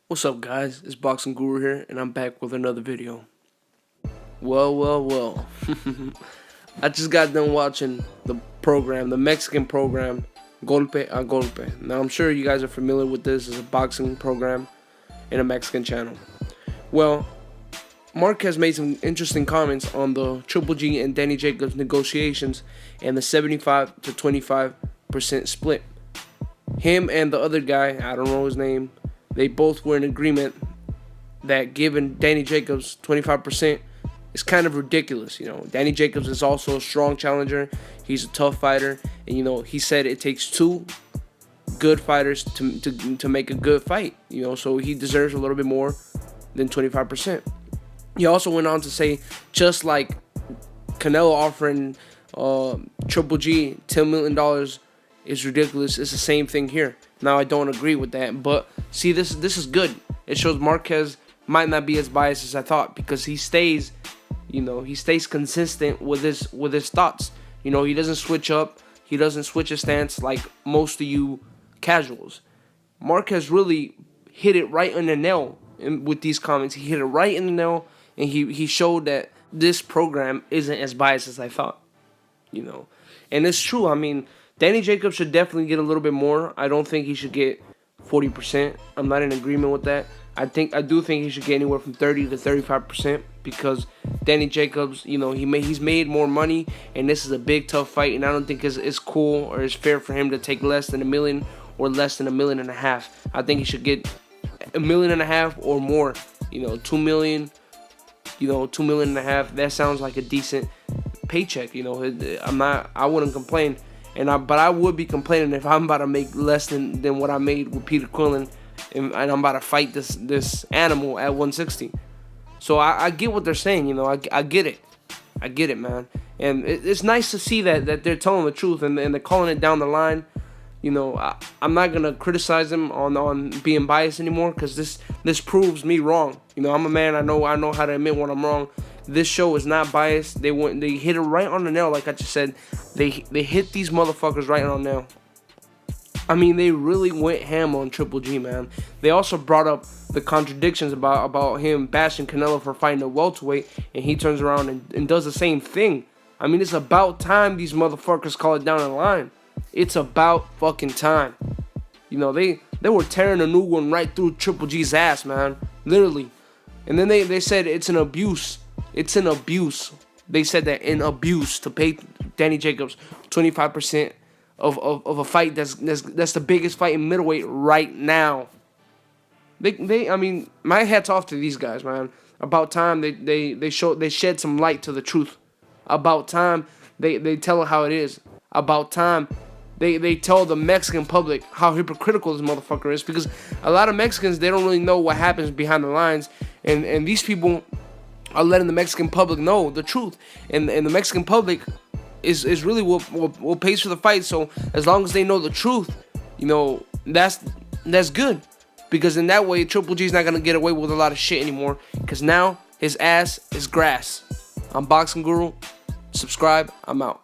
What's up, guys? It's Boxing Guru here, and I'm back with another video. Well. I just got done watching the Mexican program, Golpe a Golpe. Now, I'm sure you guys are familiar with this as a boxing program in a Mexican channel. Well, Marquez made some interesting comments on the Triple G and Danny Jacobs negotiations and the 75 to 25% split. Him and the other guy, I don't know his name, they both were in agreement that giving Danny Jacobs 25% is kind of ridiculous. Danny Jacobs is also a strong challenger. He's a tough fighter, and he said it takes two good fighters to make a good fight. So he deserves a little bit more than 25%. He also went on to say, just like Canelo offering Triple G $10 million is ridiculous, it's the same thing here. Now, I don't agree with that, but see, this is good. It shows Marquez might not be as biased as I thought, because he stays consistent with his thoughts. He doesn't switch up. He doesn't switch his stance like most of you casuals. Marquez really hit it right on the nail with these comments. He hit it right in the nail, and he showed that this program isn't as biased as I thought. And it's true. I mean, Danny Jacobs should definitely get a little bit more. I don't think he should get 40%. I'm not in agreement with that. I do think he should get anywhere from 30 to 35%, because Danny Jacobs, he's made more money, and this is a big, tough fight, and I don't think it's cool or it's fair for him to take less than $1 million or less than $1.5 million. I think he should get $1.5 million or more. 2 million, $2.5 million. That sounds like a decent paycheck. I wouldn't complain. But I would be complaining if I'm about to make less than what I made with Peter Quillen, and I'm about to fight this animal at 160. So I get what they're saying. I get it, man. And it's nice to see that they're telling the truth, and they're calling it down the line. I'm not gonna criticize them on being biased anymore, because this proves me wrong. I'm a man. I know how to admit when I'm wrong. This show is not biased. They hit it right on the nail, like I just said. They hit these motherfuckers right on the nail. I mean, they really went ham on Triple G, man. They also brought up the contradictions about him bashing Canelo for fighting a welterweight, and he turns around and does the same thing. I mean, it's about time these motherfuckers call it down the line. It's about fucking time. They were tearing a new one right through Triple G's ass, man. Literally. And then they said it's an abuse. It's an abuse. They said that in abuse to pay Danny Jacobs 25% of a fight that's the biggest fight in middleweight right now. I mean, my hat's off to these guys, man. About time they shed some light to the truth. About time they tell it how it is. About time they tell the Mexican public how hypocritical this motherfucker is, because a lot of Mexicans, they don't really know what happens behind the lines, and these people are letting the Mexican public know the truth, and the Mexican public is really what pays for the fight. So as long as they know the truth, that's good, because in that way Triple G's not gonna get away with a lot of shit anymore, because now his ass is grass. I'm Boxing Guru. Subscribe. I'm out.